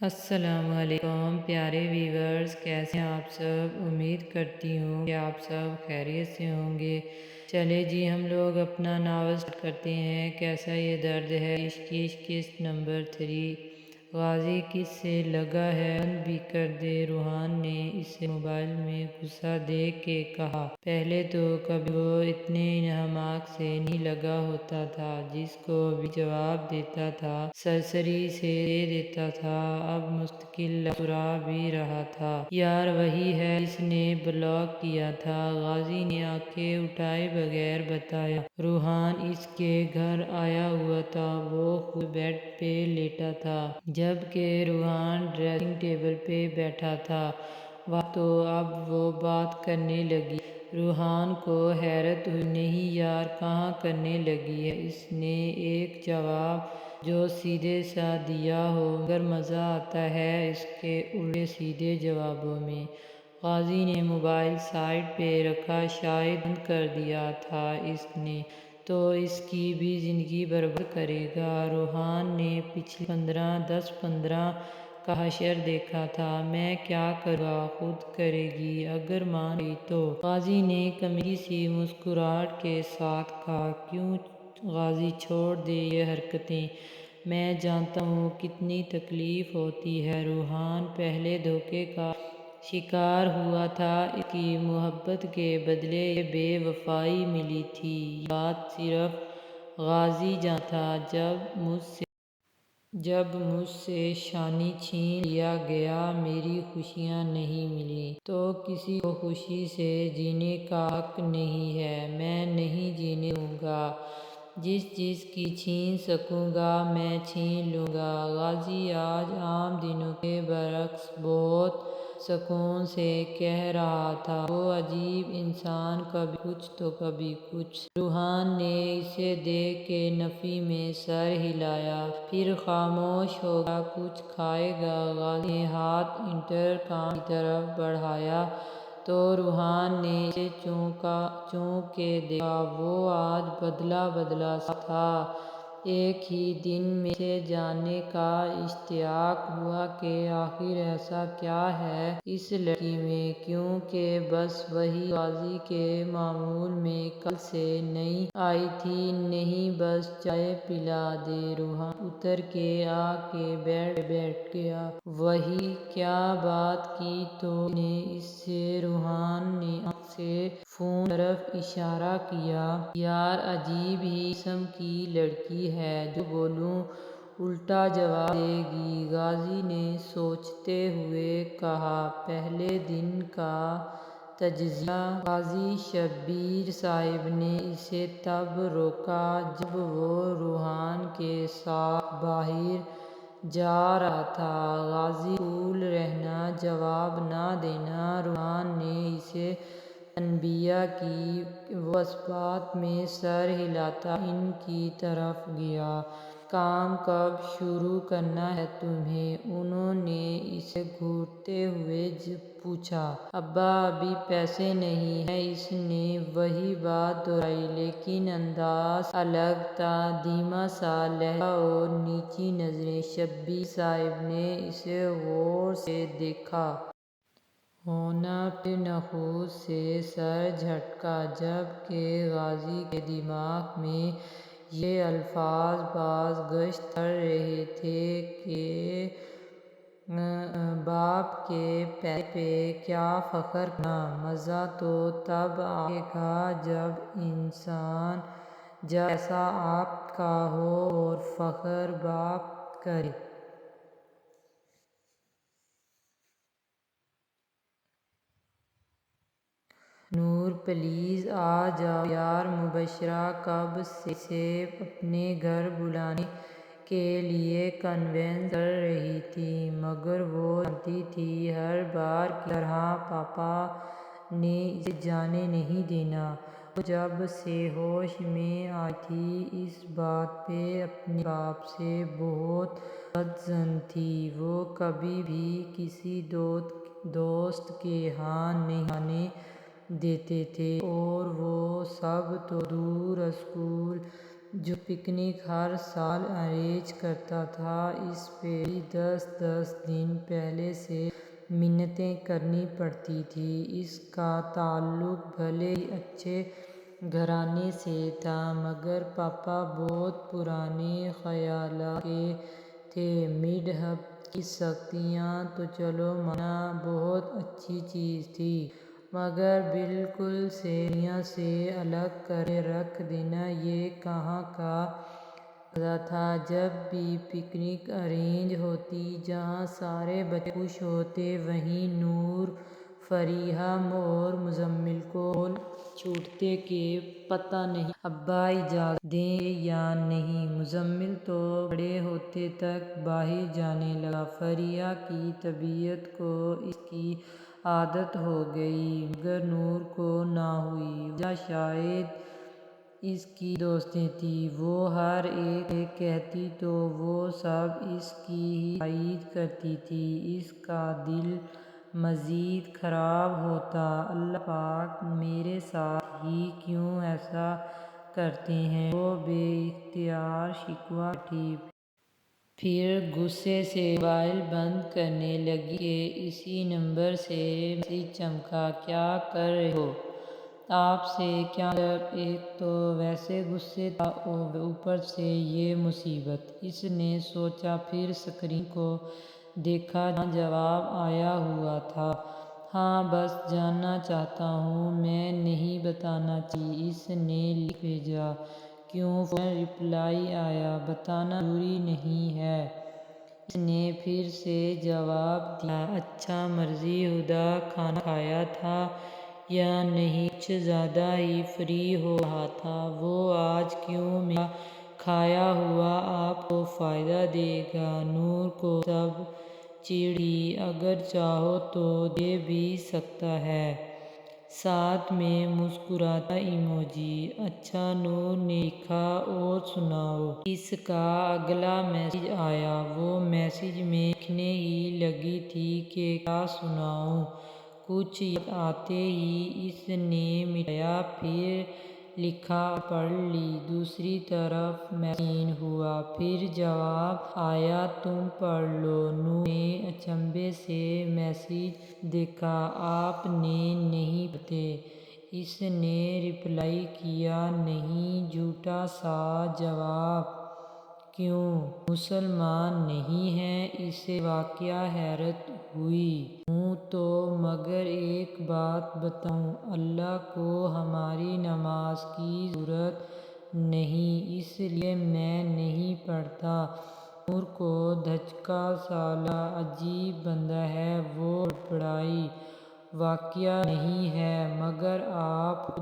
السلام علیکم پیارے ویورز، کیسے ہیں آپ سب؟ امید کرتی ہوں کہ آپ سب خیریت سے ہوں گے۔ چلے جی، ہم لوگ اپنا ناول سٹارٹ کرتے ہیں۔ کیسا یہ درد ہے عشق قسط نمبر 3۔ غازی کس سے لگا ہے؟ بند بھی کر دے۔ روحان نے اسے موبائل میں غصہ دیکھ کے کہا۔ پہلے تو کبھی وہ اتنے حماق سے نہیں لگا ہوتا تھا، جس کو بھی جواب دیتا تھا سرسری سے دے دیتا تھا۔ اب مستقل سرا بھی رہا تھا۔ یار وہی ہے جس نے بلاک کیا تھا، غازی نے آنکھیں اٹھائے بغیر بتایا۔ روحان اس کے گھر آیا ہوا تھا۔ وہ خود بیڈ پہ لیٹا تھا، جبکہ روحان ڈریسنگ ٹیبل پہ بیٹھا تھا۔ واہ، تو اب وہ بات کرنے لگی۔ روحان کو حیرت ہوئی، نہیں یار، کہاں کرنے لگی ہے؟ اس نے ایک جواب جو سیدھے سا دیا ہو، مگر مزہ آتا ہے اس کے الٹے سیدھے جوابوں میں۔ غازی نے موبائل سائیڈ پہ رکھا۔ شاید بند کر دیا تھا اس نے تو اس کی بھی زندگی برباد کرے گا۔ روحان نے پچھلے 10-15 کا حشر دیکھا تھا۔ میں کیا کروں گا، خود کرے گی، اگر مان گئی تو۔ غازی نے کمیڈی سی مسکراہٹ کے ساتھ کہا۔ کیوں غازی، چھوڑ دے یہ حرکتیں، میں جانتا ہوں کتنی تکلیف ہوتی ہے۔ روحان پہلے دھوکے کا شکار ہوا تھا، اس کی محبت کے بدلے یہ بے وفائی ملی تھی۔ یہ بات صرف غازی جانتا تھا۔ جب مجھ سے شانی چھین لیا گیا، میری خوشیاں نہیں ملیں، تو کسی کو خوشی سے جینے کا حق نہیں ہے۔ میں نہیں جینے دوں گا۔ جس چیز کی چھین سکوں گا میں چھین لوں گا۔ غازی آج عام دنوں کے برعکس بہت سکون سے کہہ رہا تھا۔ وہ عجیب انسان، کبھی کچھ تو کبھی کچھ۔ روحان نے اسے دیکھ کے نفی میں سر ہلایا، پھر خاموش ہو گیا۔ کچھ کھائے گا؟ غازی نے ہاتھ انٹرکام کی طرف بڑھایا تو روحان نے اسے چونک کے دیکھا۔ وہ آج بدلا بدلا سا تھا۔ ایک ہی دن میں اسے جاننے کا اشتیاق ہوا کہ آخر ایسا کیا ہے اس لڑکی میں، کیونکہ بس وہی غازی کے معمول میں کل سے نہیں آئی تھی۔ نہیں، بس چائے پلا دے۔ روحان اتر کے آ کے بیڈ پہ بیٹھ گیا۔ وہی کیا بات کی تو نے اس سے؟ روحان نے آنکھ سے فون کی طرف اشارہ کیا۔ یار عجیب ہی قسم کی لڑکی ہے، جو بولوں الٹا جواب دے گی۔ غازی نے سوچتے ہوئے کہا۔ پہلے دن کا تجزیہ۔ قاضی شبیر صاحب نے اسے تب روکا جب وہ روحان کے ساتھ باہر جا رہا تھا۔ غازی کول رہنا، جواب نہ دینا۔ روحان نے اسے تنبیہ کی۔ وہ اثبات میں سر ہلاتا ان کی طرف گیا۔ کام کب شروع کرنا ہے تمہیں؟ انہوں نے اسے گھورتے ہوئے پوچھا۔ ابا ابھی پیسے نہیں ہیں۔ اس نے وہی بات دہرائی، لیکن انداز الگ تھا، دھیما سا لہجہ اور نیچی نظریں۔ شبیر صاحب نے اسے غور سے دیکھا۔ ہونا، پھر نخوت سے سر جھٹکا، جبکہ غازی کے دماغ میں یہ الفاظ باز گشت کر رہے تھے کہ باپ کے پیسے پہ کیا فخر کرنا، مزہ تو تب آئے گا جب پیسہ آپ کا ہو اور فخر باپ کرے۔ نور پلیز آ جاؤ یار۔ مبشرہ کب سے اسے اپنے گھر بلانے کے لیے کنونس کر رہی تھی، مگر وہ جانتی تھی ہر بار کی طرح پاپا نے اسے جانے نہیں دینا۔ وہ جب سے ہوش میں آئی تھی، اس بات پہ اپنے باپ سے بہت بدظن تھی۔ وہ کبھی بھی کسی دوست کے ہاں نہیں آنے دیتے تھے، اور وہ سب تو دور، اسکول جو پکنک ہر سال ارینج کرتا تھا، اس پہ بھی 10 دن پہلے سے منتیں کرنی پڑتی تھیں۔ اس کا تعلق بھلے ہی اچھے گھرانے سے تھا، مگر پاپا بہت پرانے خیالات کے تھے۔ مذہب کی سختیاں تو چلو ماننا بہت اچھی چیز تھی، مگر بالکل سے دنیا سے الگ کر کے رکھ دینا یہ کہاں کا مزہ تھا۔ جب بھی پکنک ارینج ہوتی، جہاں سارے بچے خوش ہوتے، وہیں نور، فریحہ اور مزمل کو بول چھوڑتے کہ پتہ نہیں ابا اجازت دیں گے یا نہیں۔ مزمل تو بڑے ہوتے تک باہر جانے لگا۔ فریحہ کی طبیعت کو اس کی عادت ہو گئی، مگر نور کو نہ ہوئی۔ وجہ شاید اس کی دوستیں تھیں۔ وہ ہر ایک سے کہتی تو وہ سب اس کی ہی تائید کرتی تھیں۔ اس کا دل مزید خراب ہوتا۔ اللہ پاک میرے ساتھ ہی کیوں ایسا کرتے ہیں؟ وہ بے اختیار شکوہ کرتی۔ پھر غصے سے موبائل بند کرنے لگی کہ اسی نمبر سے میسج چمکا، کیا کر رہے ہو؟ آپ سے کیا مطلب؟ ایک تو ویسے غصہ تھا، اوپر سے یہ مصیبت۔ اس نے سوچا، پھر اسکرین کو دیکھا جہاں جواب آیا ہوا تھا، ہاں بس جاننا چاہتا ہوں، میں نہیں بتانا چاہتی۔ اس نے لکھ بھیجا، کیوں؟ فوراً رپلائی آیا، بتانا ضروری نہیں ہے۔ اس نے پھر سے جواب دیا، اچھا مرضی ہدا، کھانا کھایا تھا یا نہیں؟ کچھ زیادہ ہی فری ہو رہا تھا وہ آج، کیوں؟ میرا کھایا ہوا آپ کو فائدہ دے گا؟ نور کو سب چڑھی، اگر چاہو تو دے بھی سکتا ہے، ساتھ میں مسکراتا ایموجی۔ اچھا، نور نے لکھا، اور سناؤ؟ اس کا اگلا میسج آیا۔ وہ میسج میں لکھنے ہی لگی تھی کہ کیا سناؤں؟ کچھ یاد آتے ہی اس نے مٹایا، پھر لکھا، پڑھ لی۔ دوسری طرف میسج سینڈ ہوا، پھر جواب آیا، تم پڑھ لو۔ نور نے اچنبھے سے میسج دیکھا، آپ نے نہیں پڑھتے؟ اس نے رپلائی کیا، نہیں۔ جھوٹا سا جواب، کیوں؟ مسلمان نہیں ہیں؟ اسے واقعی حیرت ہوئی۔ ہوں تو، مگر ایک بات بتاؤں، اللہ کو ہماری نماز کی ضرورت نہیں، اس لیے میں نہیں پڑھتا۔ نور کو دھچکا سا لگا، عجیب بندہ ہے وہ، بڑبڑائی، واقعی نہیں ہے، مگر آپ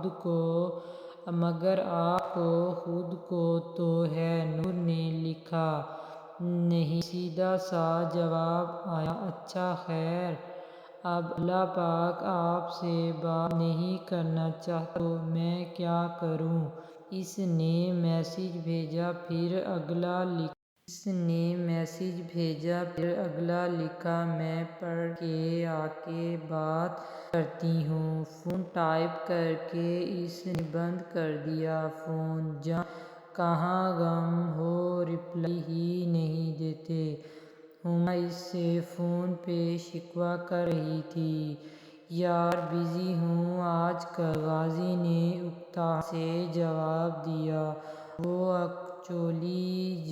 خود کو تو ہے۔ نور نے لکھا، نہیں۔ سیدھا سا جواب آیا، اچھا خیر، اب اللہ پاک آپ سے بات نہیں کرنا چاہتا تو میں کیا کروں؟ اس نے میسج بھیجا، پھر اگلا لکھا، میں پڑھ کے آ کے بات کرتی ہوں۔ فون ٹائپ کر کے اس نے بند کر دیا۔ فون کہاں گم ہو، رپلائی ہی نہیں دیتے۔ ہما اس سے فون پہ شکوہ کر رہی تھی، یار بزی ہوں آج کل۔ غازی نے اکتاہٹ سے جواب دیا، وہ ایکچولی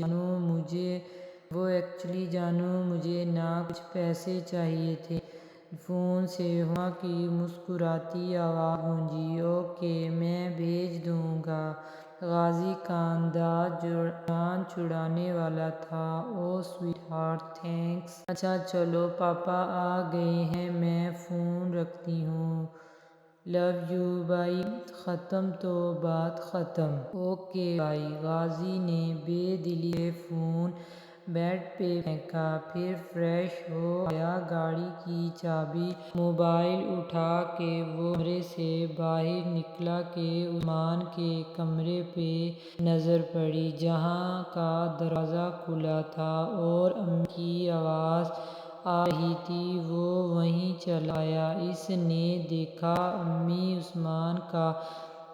جانو مجھے نا کچھ پیسے چاہیے تھے۔ فون سے ہما کی مسکراتی آواز گونجی، اوکے، میں بھیج دوں گا۔ غازی کا انداز جان چھڑانے والا تھا، اوہ سویٹ ہارٹ، تھینکس۔ اچھا چلو، پاپا آ گئے ہیں، میں فون رکھتی ہوں، لو یو، بائے۔ ختم تو بات ختم۔ Okay bye. غازی نے بے دلی سے فون بیڈ پہ پھینکا، پھر فریش ہو آیا، گاڑی کی چابی لی، موبائل اٹھا کے وہ کمرے سے باہر نکلا کہ عثمان کے کمرے پہ نظر پڑی، جہاں کا دروازہ کھلا تھا اور امی کی آواز آ رہی تھی۔ وہ وہیں چلا آیا۔ اس نے دیکھا امی عثمان کا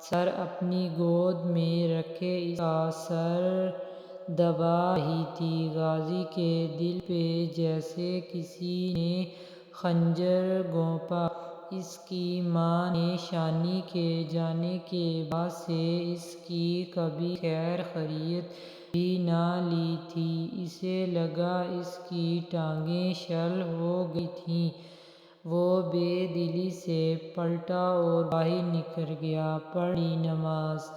سر اپنی گود میں رکھے اس کا سر دبا رہی تھی۔ غازی کے دل پہ جیسے کسی نے خنجر گھونپا۔ اس کی ماں نے شانی کے جانے کے بعد سے اس کی کبھی خیر خیریت بھی نہ لی تھی۔ اسے لگا اس کی ٹانگیں شل ہو گئی تھیں۔ وہ بے دلی سے پلٹا اور باہر نکل گیا۔ پڑھ لی نماز۔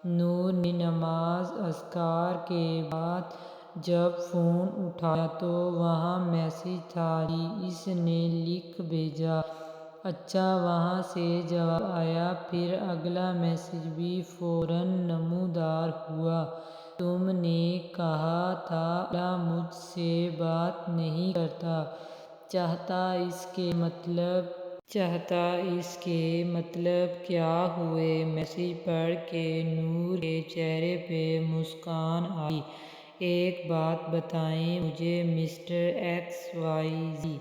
نور نے نماز اذکار کے بعد جب فون اٹھایا تو وہاں میسج تھا، جی اس نے لکھ بھیجا۔ اچھا، وہاں سے جواب آیا۔ پھر اگلا میسج بھی فوراً نمودار ہوا۔ تم نے کہا تھا اللہ مجھ سے بات نہیں کرنا چاہتا، اس کے مطلب کیا ہوئے؟ میسج پڑھ کے نور کے چہرے پہ مسکان آئی۔ ایک بات بتائیں مجھے مسٹر ایکس وائی زی،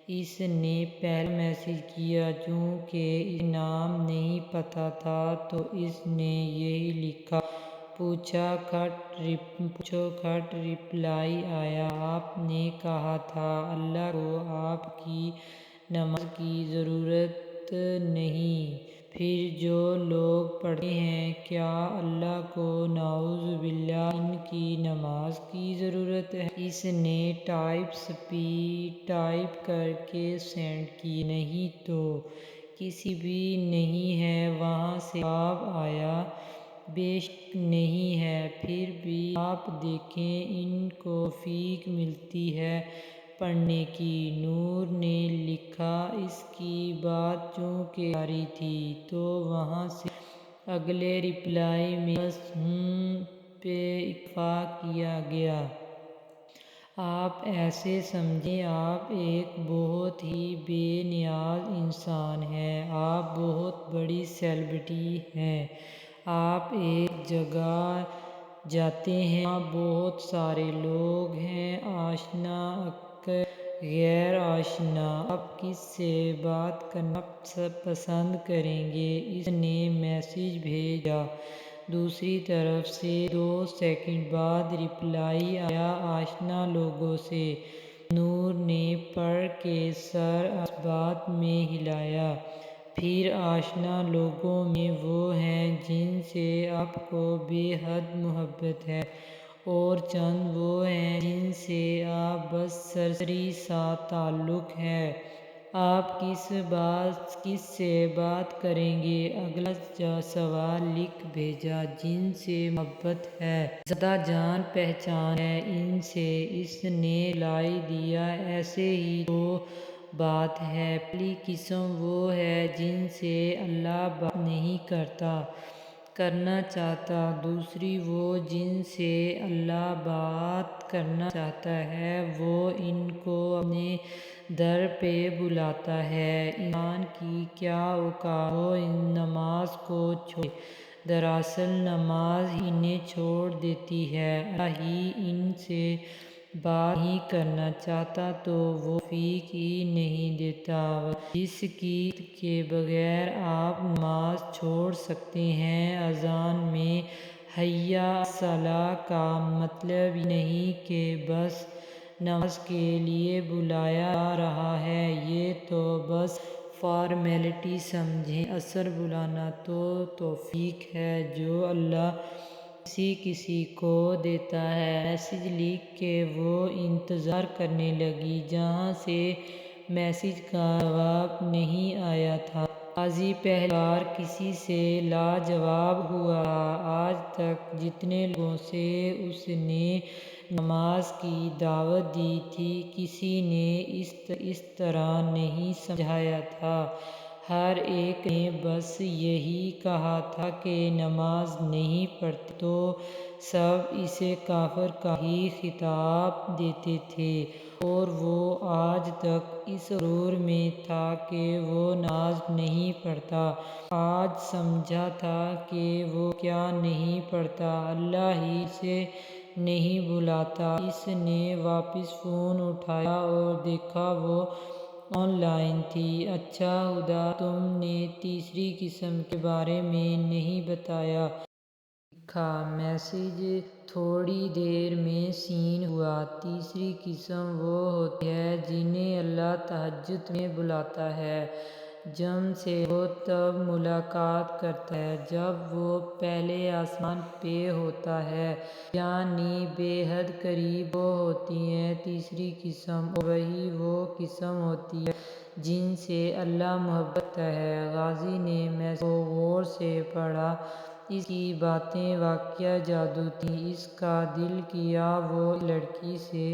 اس نے پہلا میسج کیا۔ چونکہ اسے نام نہیں پتا تھا تو اس نے یہی لکھا۔ پوچھو کھٹ رپلائی آیا۔ آپ نے کہا تھا اللہ کو آپ کی نماز کی ضرورت نہیں، پھر جو لوگ پڑھتے ہیں کیا اللہ کو نعوذ باللہ ان کی نماز کی ضرورت ہے؟ اس نے ٹائپ کر کے سینڈ کیا۔ نہیں تو کسی بھی نہیں ہے۔ وہاں سے جواب آیا، بے شک نہیں ہے، پھر بھی آپ دیکھیں ان کو توفیق ملتی ہے پڑھنے کی۔ نور نے لکھا، اس کی بات چونکہ جاری تھی تو وہاں سے اگلے رپلائی میں بس پہ اتفاق کیا گیا۔ آپ ایسے سمجھیں آپ ایک بہت ہی بے نیاز انسان ہیں۔ آپ بہت بڑی سیلیبریٹی ہیں۔ آپ ایک جگہ جاتے ہیں، وہاں بہت سارے لوگ ہیں، آشنا غیر آشنا۔ آپ کس سے بات کرنا پسند کریں گے؟ اس نے میسج بھیجا۔ دوسری طرف سے 2 سیکنڈ بعد رپلائی آیا، آشنا لوگوں سے۔ نور نے پڑھ کے سر اثبات میں ہلایا۔ پھر آشنا لوگوں میں وہ ہیں جن سے آپ کو بے حد محبت ہے، اور چند وہ ہیں جن سے آپ بس سرسری سا تعلق ہے۔ آپ کس سے بات کریں گے؟ اگلا سوال لکھ بھیجا، جن سے محبت ہے، زیادہ جان پہچان ہے ان سے۔ اس نے رپلائی دیا، ایسے ہی 2 بات ہے۔ پہلی قسم وہ ہے جن سے اللہ بات نہیں کرنا چاہتا، دوسری وہ جن سے اللہ بات کرنا چاہتا ہے، وہ ان کو اپنے در پہ بلاتا ہے۔ انسان کی کیا اوقات وہ نماز کو چھوڑے؟ دراصل نماز ہی انہیں چھوڑ دیتی ہے۔ اللہ ہی ان سے بات نہیں کرنا چاہتا تو وہ توفیق ہی نہیں دیتا۔ جس کی اجازت کے بغیر آپ نماز چھوڑ سکتے ہیں۔ اذان میں حی علی الصلاۃ کا مطلب یہ نہیں کہ بس نماز کے لیے بلایا جا رہا ہے، یہ تو بس فارمیلٹی سمجھیں، اصل بلانا تو توفیق ہے جو اللہ کسی کو دیتا ہے۔ میسج لکھ کے وہ انتظار کرنے لگی جہاں سے میسج کا جواب نہیں آیا تھا۔ غازی پہلی بار کسی سے لاجواب ہوا تھا۔ آج تک جتنے لوگوں سے اس نے نماز کی دعوت دی تھی، کسی نے اس طرح نہیں سمجھایا تھا۔ ہر ایک نے بس یہی کہا تھا کہ نماز نہیں پڑھتے تو سب اسے کافر کا ہی خطاب دیتے تھے، اور وہ آج تک اس غرور میں تھا کہ وہ نماز نہیں پڑھتا۔ آج سمجھا تھا کہ وہ کیا نہیں پڑھتا، اللہ ہی اسے نہیں بلاتا۔ اس نے واپس فون اٹھایا اور دیکھا وہ آن لائن تھی۔ اچھا ہدا، تم نے تیسری قسم کے بارے میں نہیں بتایا۔ لکھا میسج تھوڑی دیر میں سینڈ ہوا۔ تیسری قسم وہ ہوتی ہے جنہیں اللہ تہجد میں بلاتا ہے۔ جن سے وہ تب ملاقات کرتا ہے جب وہ پہلے آسمان پہ ہوتا ہے، یعنی بے حد قریب وہ ہوتی ہے۔ تیسری قسم اور وہی وہ قسم ہوتی ہے جن سے اللہ محبت کرتا ہے۔ غازی نے میسج کو غور سے پڑھا۔ اس کی باتیں واقعی جادو تھیں۔ اس کا دل کیا وہ اس لڑکی سے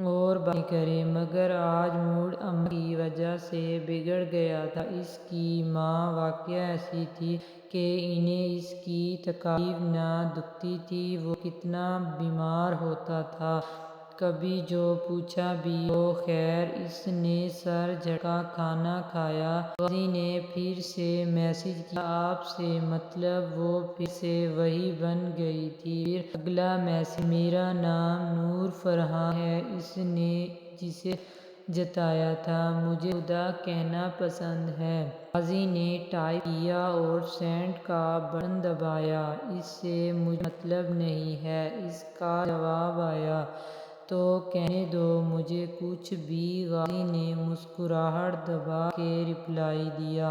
اور باتیں کرے، مگر آج موڈ اماں کی وجہ سے بگڑ گیا تھا۔ اس کی ماں واقعی ایسی تھی کہ انہیں اس کی تکلیف نہ دکھتی تھی۔ وہ کتنا بیمار ہوتا تھا، کبھی جو پوچھا بھی تو خیر۔ اس نے سر جھٹکا کھانا کھایا۔ غازی نے پھر سے میسج کیا، آپ سے مطلب؟ وہ پھر سے وہی بن گئی تھی۔ پھر اگلا میسج، میرا نام نور فرحان ہے۔ اس نے جسے جتایا تھا، مجھے خدا کہنا پسند ہے۔ غازی نے ٹائپ کیا اور سینڈ کا بٹن دبایا۔ اس سے مجھے مطلب نہیں ہے، اس کا جواب آیا۔ تو کہنے دو مجھے کچھ بھی۔ غازی نے مسکراہٹ دبا کے رپلائی دیا،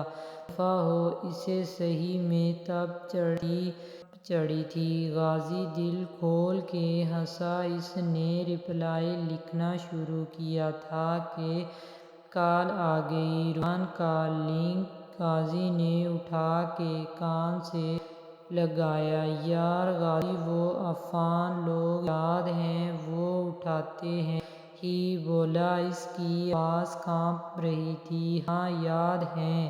دفعہ ہو۔ اسے سچ میں تب چڑھی تھی۔ غازی دل کھول کے ہنسا۔ اس نے رپلائی لکھنا شروع کیا تھا کہ کال آ گئی، روحان کا لنک۔ غازی نے اٹھا کے کان سے لگایا۔ یار غازی، وہ عفان لوگ یاد ہیں؟ وہ اٹھاتے ہی بولا۔ اس کی آواز کانپ رہی تھی۔ ہاں یاد ہیں۔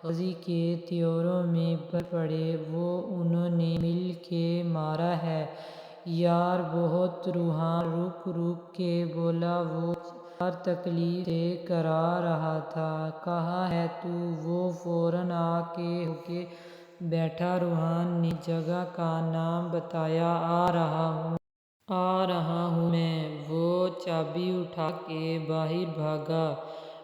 غازی کے تیوروں میں بھر پڑے۔ وہ انہوں نے مل کے مارا ہے یار بہت۔ روحان رک کے بولا، وہ یار تکلیف سے کرا رہا تھا۔ کہاں ہے تو؟ وہ فوراً آ کے ہو کے بیٹھا۔ روحان نے جگہ کا نام بتایا۔ آ رہا ہوں میں۔ وہ چابی اٹھا کے باہر بھاگا۔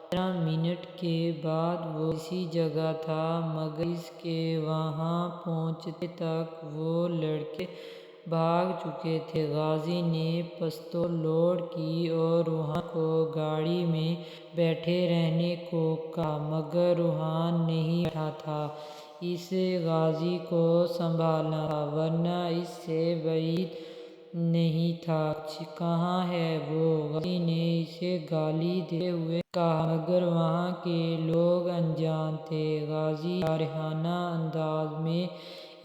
15 منٹ کے بعد وہ اسی جگہ تھا، مگر اس کے وہاں پہنچنے تک وہ لڑکے بھاگ چکے تھے۔ غازی نے پستول لوڈ کی اور روحان کو گاڑی میں بیٹھے رہنے کو کہا، مگر روحان نہیں بیٹھا تھا۔ اسے غازی کو سنبھالنا تھا، ورنہ اس سے بعید نہیں تھا۔ کہاں ہے وہ؟ غازی نے اسے گالی دیتے ہوئے کہا، مگر وہاں کے لوگ انجان تھے۔ غازی جارحانہ انداز میں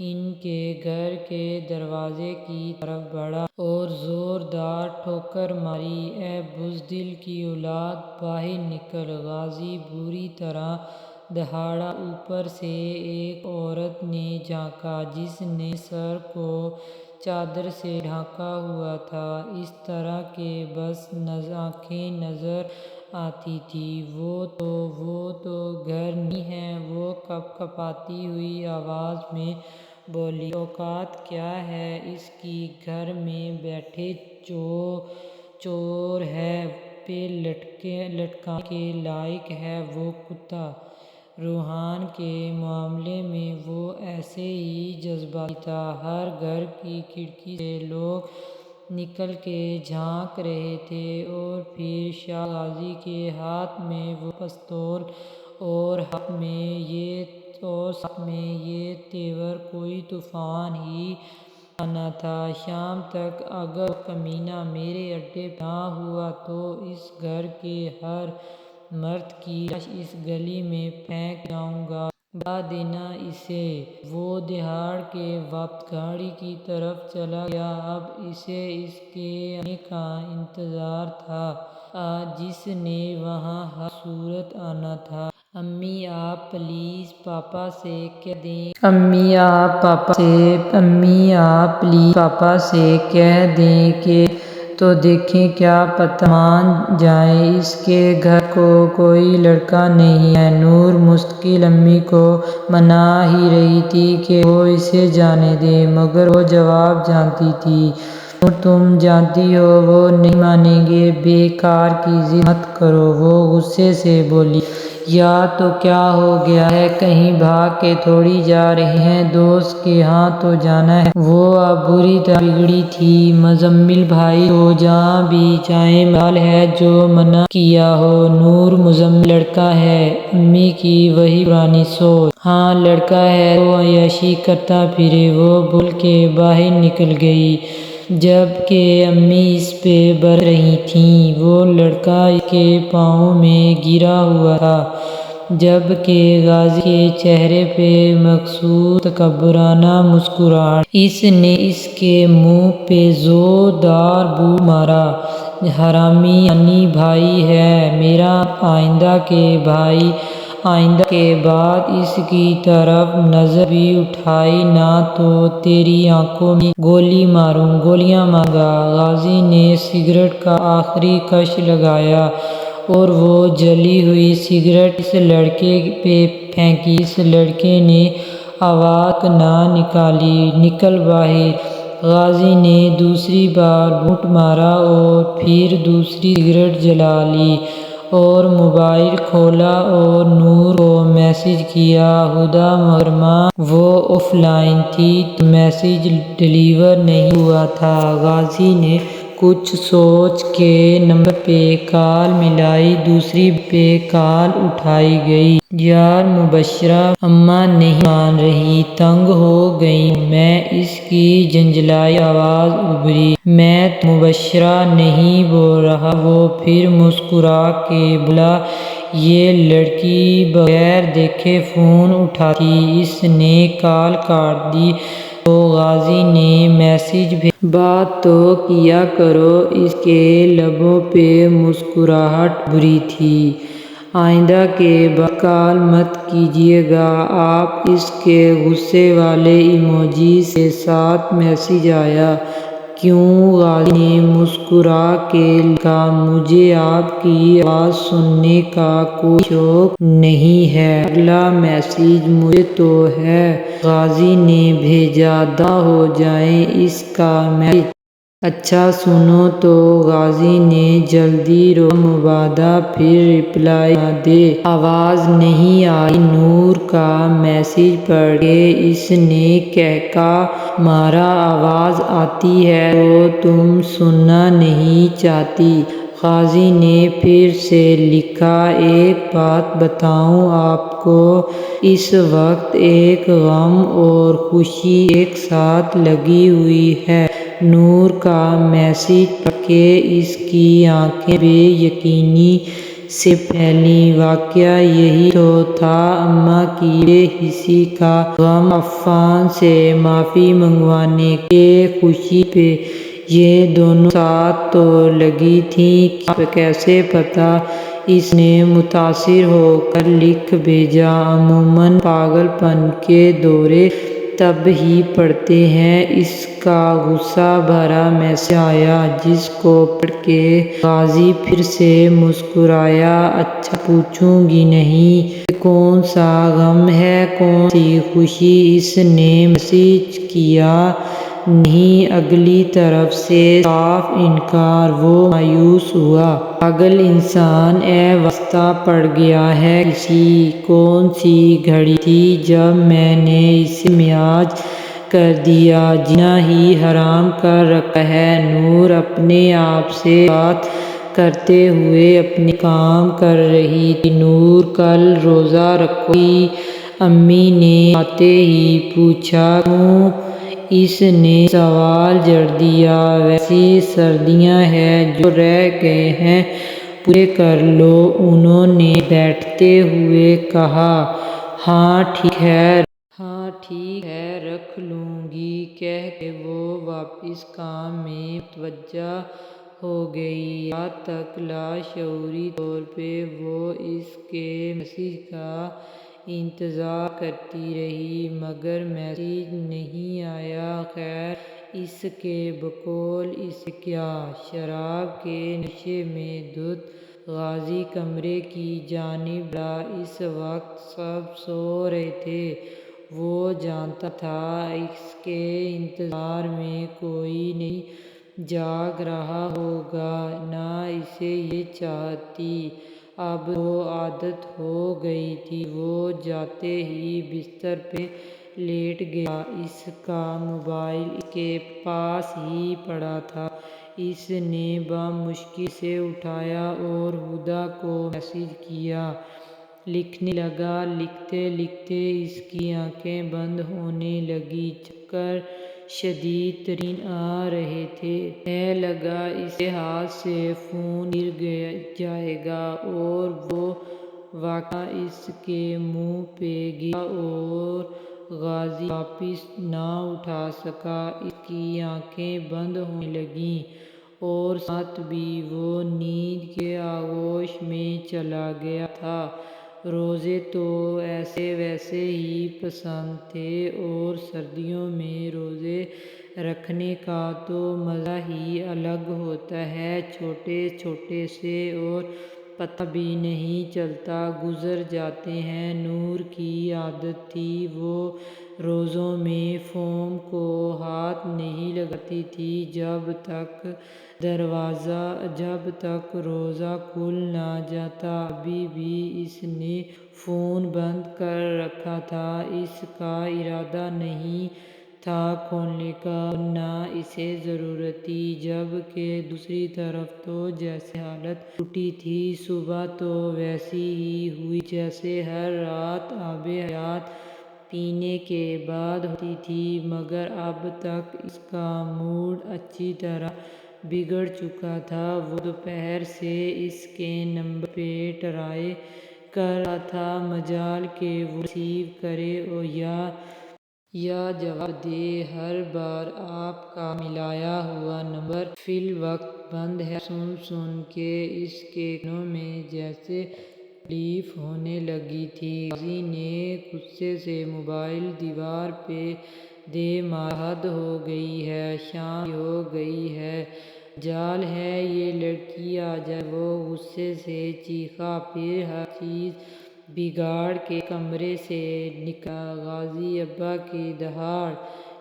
ان کے گھر کے دروازے کی طرف بڑھا اور زوردار ٹھوکر ماری۔ اے بزدل کی اولاد، باہر نکل! غازی بری طرح دہاڑا۔ اوپر سے ایک عورت نے جھانکا، جس نے سر کو چادر سے ڈھانکا ہوا تھا۔ اس طرح کہ بس آنکھیں نظر آتی تھیں۔ وہ تو گھر نہیں ہے، وہ کپ کپاتی ہوئی آواز میں بولی۔ اوقات کیا ہے اس کی؟ گھر میں بیٹھے چور ہے پہ لٹکانے کے لائق ہے وہ کتا۔ روحان کے معاملے میں وہ ایسے ہی جذباتی تھا۔ ہر گھر کی کھڑکی سے لوگ نکل کے جھانک رہے تھے۔ اور پھر شاہ غازی کے ہاتھ میں وہ پستول اور ہاتھ میں یہ تیور، کوئی طوفان ہی آنا تھا۔ شام تک اگر وہ کمینہ میرے اڈے پہ نہ ہوا تو اس گھر کے ہر مرد کی لاش اس گلی میں پھینک جاؤں گا، بتا دینا اسے۔ وہ دہاڑ کے واپس گاڑی کی طرف چلا گیا۔ اب اسے اس کے آنے کا انتظار تھا جس نے وہاں ہر صورت آنا تھا۔ امی آپ پلیز پاپا سے کہہ دیں کہ تو دیکھیں، کیا پتہ مان جائیں۔ اس کے گھر کو کوئی لڑکا نہیں ہے۔ نور مستقل امی کو منا ہی رہی تھی کہ وہ اسے جانے دیں، مگر وہ جواب جانتی تھی۔ نور تم جانتی ہو وہ نہیں مانیں گے، بیکار کی ضد مت کرو۔ وہ غصے سے بولی، یا تو کیا ہو گیا ہے، کہیں بھاگ کے تھوڑی جا رہے ہیں، دوست کے ہاں تو جانا ہے۔ وہ اب بری طرح بگڑی تھی۔ مزمل بھائی تو جہاں بھی جائیں مجال ہے جو منع کیا ہو۔ نور مزمل لڑکا ہے، امی کی وہی پرانی سوچ۔ ہاں لڑکا ہے تو عیاشی کرتا پھرے، وہ بول کے باہر نکل گئی، جب کہ امی اس پہ برس رہی تھیں۔ وہ لڑکا اس کے پاؤں میں گرا ہوا تھا، جب کہ غازی کے چہرے پہ مقصود تکبرانہ مسکراہٹ۔ اس نے اس کے منہ پہ زوردار بوٹ مارا۔ حرامی یعنی بھائی ہے میرا، آئندہ کے بعد اس کی طرف نظر بھی اٹھائی نا تو تیری آنکھوں میں گولیاں ماروں گا۔ غازی نے سگریٹ کا آخری کش لگایا اور وہ جلی ہوئی سگریٹ اس لڑکے پہ پھینکی۔ اس لڑکے نے آواز تک نہ نکالی، نکل باہر۔ غازی نے دوسری بار گھونٹ مارا اور پھر دوسری سگریٹ جلا لی اور موبائل کھولا اور نور کو میسج کیا، ہدیٰ محترمہ وہ آف لائن تھی تو میسج ڈیلیور نہیں ہوا تھا۔ غازی نے کچھ سوچ کے نمبر پہ کال ملائی، دوسری پہ کال اٹھائی گئی۔ یار مبشرہ اماں نہیں مان رہی، تنگ ہو گئی ہوں میں، اس کی جھنجھلائی آواز ابھری۔ میں تو مبشرہ نہیں بول رہا۔ وہ پھر مسکرا کے بولا، یہ لڑکی بغیر دیکھے فون اٹھاتی، اس نے کال کاٹ دی تو غازی نے میسج بھیجا۔ بات تو کیا کرو۔ اس کے لبوں پہ مسکراہٹ ابھری تھی۔ آئندہ کے بعد کال مت کیجیے گا آپ۔ اس کے غصے والے ایموجی کے ساتھ میسج آیا۔ کیوں؟ غازی نے مسکرا کے لکھا، مجھے آپ کی آواز سننے کا کوئی شوق نہیں ہے۔ اگلا میسج مجھے تو ہے، غازی نے بھیجا، دفعہ ہو جائے اس کا میسج۔ اچھا سنو تو غازی نے جلدی روکا، مبادا پھر رپلائی نہ دے۔ آواز نہیں آئی۔ نور کا میسج پڑھ کے اس نے کہکہا مارا، آواز آتی ہے تو تم سننا نہیں چاہتی؟ غازی نے پھر سے لکھا، ایک بات بتاؤں آپ کو، اس وقت ایک غم اور خوشی ایک ساتھ لگی ہوئی ہے۔ نور کا میسج پڑھ کے اس کی آنکھیں بے یقینی سے پھیلیں۔ واقعہ یہی تو تھا، اماں کی بے حسی کا غم، عفان سے معافی منگوانے کی خوشی پہ یہ دونوں ساتھ تو لگی تھیں۔ کیسے پتا؟ اس نے متاثر ہو کر لکھ بھیجا، عموماً پاگل پن کے دورے تب ہی پڑتے ہیں۔ اس کا غصہ بھرا میسج آیا، جس کو پڑھ کے غازی پھر سے مسکرایا۔ اچھا پوچھوں گی نہیں؟ یہ کون سا غم ہے، کون سی خوشی؟ اس نے میسج کیا۔ نہیں، اگلی طرف سے صاف انکار۔ وہ مایوس ہوا۔ پاگل انسان، اے واسطہ پڑ گیا ہے کسی؟ کون سی گھڑی تھی جب میں نے اسے میاج کر دیا، جینا ہی حرام کر رکھا ہے۔ نور اپنے آپ سے بات کرتے ہوئے اپنے کام کر رہی تھی۔ نور کل روزہ رکھو گی؟ امی نے آتے ہی پوچھا۔ کیوں؟ اس نے سوال جڑ دیا۔ ویسے سردیاں ہیں، جو رہ گئے ہیں پورے کر لو، انہوں نے بیٹھتے ہوئے کہا۔ ہاں ٹھیک ہے رکھ لوں گی، کہہ کے وہ واپس کام میں متوجہ ہو گئی۔ رات تک لاشعوری طور پہ وہ اس کے میسج کا انتظار کرتی رہی، مگر میسج نہیں آیا۔ خیر اس کے بقول اسے کیا؟ شراب کے نشے میں دھت غازی کمرے کی جانب بڑھا۔ اس وقت سب سو رہے تھے۔ وہ جانتا تھا اس کے انتظار میں کوئی نہیں جاگ رہا ہوگا، نہ اسے یہ چاہتی، اب وہ عادت ہو گئی تھی۔ وہ جاتے ہی بستر پہ لیٹ گیا۔ اس کا موبائل اس کے پاس ہی پڑا تھا۔ اس نے بمشکل سے اٹھایا اور ہدا کو میسج کیا۔ لکھنے لگا۔ لکھتے لکھتے اس کی آنکھیں بند ہونے لگیں۔ چکر شدید ترین آ رہے تھے۔ کہنے لگا اس کے ہاتھ سے فون گر جائے گا، اور وہ واقعہ اس کے منہ پہ گرا اور غازی واپس نہ اٹھا سکا۔ اس کی آنکھیں بند ہونے لگیں اور ساتھ بھی وہ نیند کے آغوش میں چلا گیا تھا۔ روزے تو ایسے ویسے ہی پسند تھے، اور سردیوں میں روزے رکھنے کا تو مزہ ہی الگ ہوتا ہے۔ چھوٹے چھوٹے سے اور پتہ بھی نہیں چلتا گزر جاتے ہیں۔ نور کی عادت تھی، وہ روزوں میں فون کو ہاتھ نہیں لگاتی تھی جب تک روزہ کھل نہ جاتا۔ ابھی بھی اس نے فون بند کر رکھا تھا۔ اس کا ارادہ نہیں تھا کھولنے کا، نہ اسے ضرورت تھی۔ جبکہ دوسری طرف تو جیسے حالت ٹوٹی تھی، صبح تو ویسی ہی ہوئی جیسے ہر رات آب حیات پینے کے بعد ہوتی تھی، مگر اب تک اس کا موڈ اچھی طرح بگڑ چکا تھا۔ وہ دوپہر سے اس کے نمبر پہ ٹرائی کر رہا تھا، مجال کہ وہ ریسیو کرے یا جواب دے۔ ہر بار آپ کا ملایا ہوا نمبر فی الوقت بند ہے سن کے اس کے کانوں میں جیسے تکلیف ہونے لگی تھی۔ غازی نے غصے سے موبائل دیوار پہ دے مارا۔ حد ہو گئی ہے، شام بھی ہو گئی ہے، مجال ہے یہ لڑکی آ جائے۔ وہ غصے سے چیخا، پھر ہر چیز بگاڑ کے کمرے سے نکلا۔ غازی ابا کی دہاڑ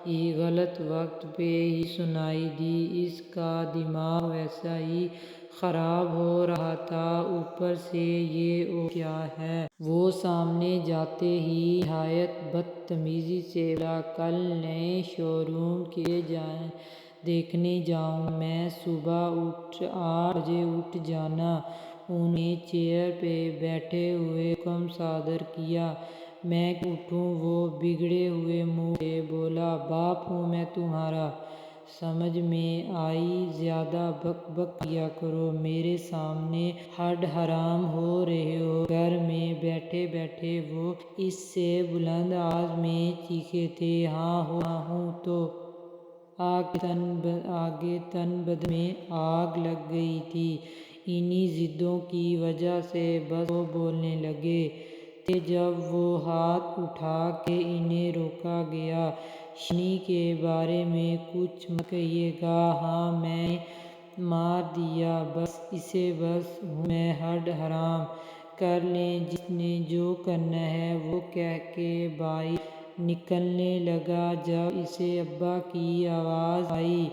بھی غلط وقت پہ ہی سنائی دی۔ اس کا دماغ ویسے ہی خراب ہو رہا تھا، اوپر سے یہ اور کیا ہے۔ وہ سامنے جاتے ہی نہایت بدتمیزی سے بولا، کل نئے شو روم کے دیکھنے جاؤں گا میں، صبح 8 بجے اٹھ جانا۔ انہوں نے چیئر پہ بیٹھے ہوئے حکم صادر کیا۔ میں کیوں اٹھوں؟ وہ بگڑے ہوئے منہ سے بولا، باپ ہوں میں تمہارا، سمجھ میں آئی؟ زیادہ بک بک کیا کرو، میرے سامنے ہڈ حرام ہو رہے ہو۔ گھر میں بیٹھے بیٹھے وہ اس سے بلند آواز میں چیخے تھے، ہاں ہوں تو۔ آگے تن بدن میں آگ لگ گئی تھی۔ انہی ضدوں کی وجہ سے بس وہ بولنے لگے تھے جب وہ ہاتھ اٹھا کے انہیں روکا گیا۔ شانی کے بارے میں کچھ مت کہیے گا۔ ہاں میں نے مار دیا اسے، بس ہوں میں، ہڈ حرام۔ کر لیں جس نے جو کرنا ہے وہ، کہہ کے باہر نکلنے لگا۔ جب اسے ابا کی آواز آئی،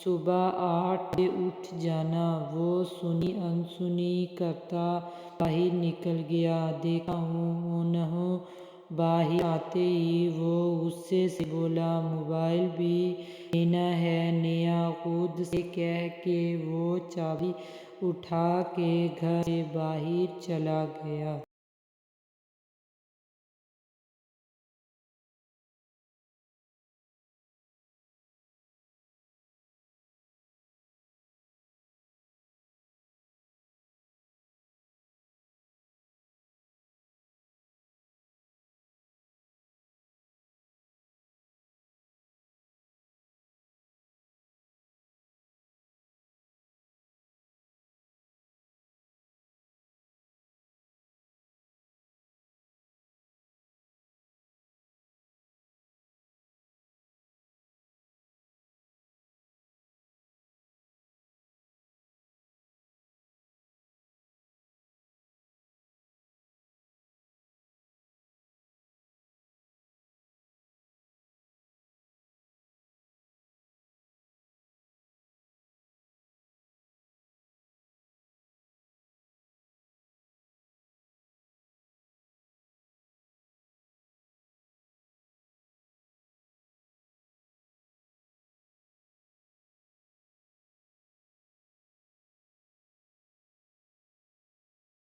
صبح 8 بجے اٹھ جانا، وہ سنی انسنی کرتا باہر نکل گیا۔ دیکھتا ہوں۔ انہوں باہر آتے ہی وہ غصے سے بولا، موبائل بھی لینا ہے نیا خود سے، کہہ کے وہ چابی اٹھا کے گھر سے باہر چلا گیا۔